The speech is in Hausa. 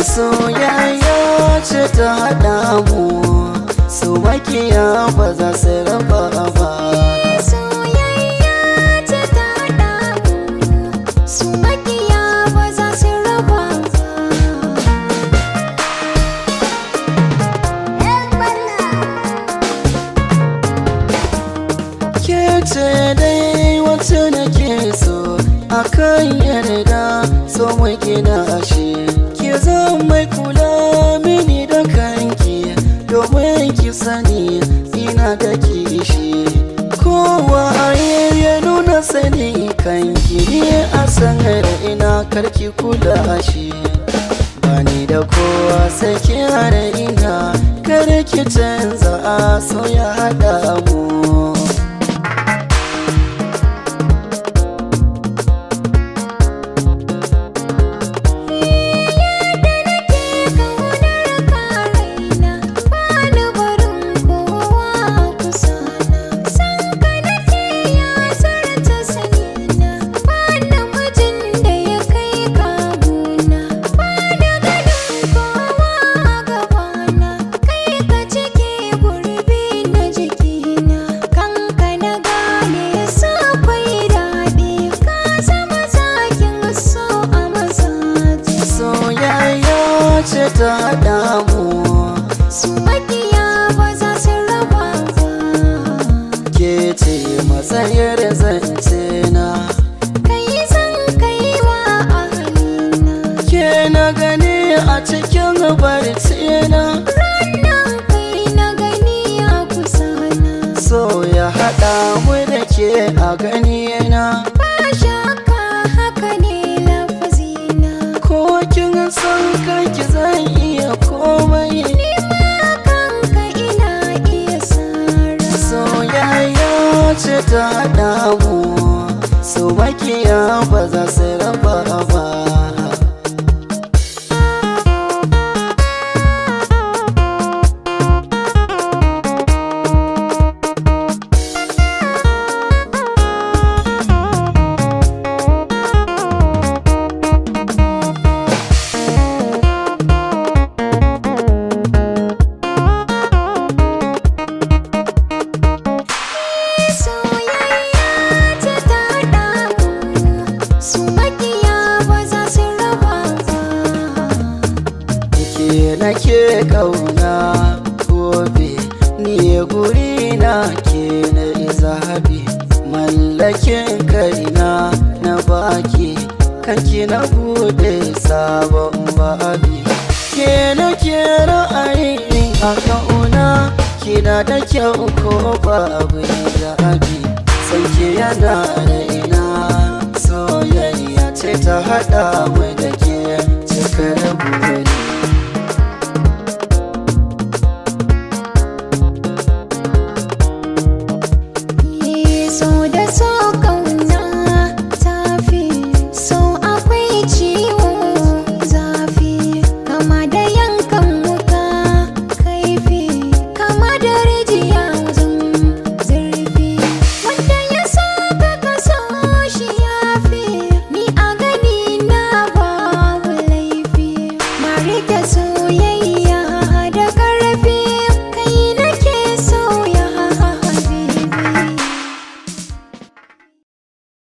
Soyayya ce ta haɗa mu, su makiya ba za su raba ba. Soyayya ce ta haɗa mu, su makiya ba za su raba ba. Ke ce dai wacce nake so, akan yarda so mu gina shi. Ki zan mai kula mini da kanki, domin ki sani ina da kishi. Kowa ya nuna sani kanki, ni a san ina karki kula shi. Bani da kowa sai ki ina, kar ki canza so ya haɗa mu. Ce ta haɗa mu, su makiya ba za su raba ba. Ke ce matsayar zance na, kai zan kai wa ahalina. Ke na gani a cikin barci na, ranar kai na gani a kusa na. So ya haɗa mu da ke a gani na, ba shakka haka ne lafazina. ko kin san kanki zan iya komai, ni ma kanka ina iya sara. Soyayya ce ta haɗa mu, su makiya ba za su raba ba. Nake kauna gobe, ni guri na ke na izabi. Mallakin kaina na baki, kanki na bude sabon babi. Ke nake ra'ayi a kauna, kina da kyau ko babu zabi. Sanke yana raina, soyayya ce ta haɗa mu da ke cikar buri. So da so kauna tafi, so akwai ciwo zafi, kama da yankan wuka kaifi, kama da rijiya wajen zurfi. Wanda ya so ka so shi yafi, ni a gani na babu laifi. Na rike soyayya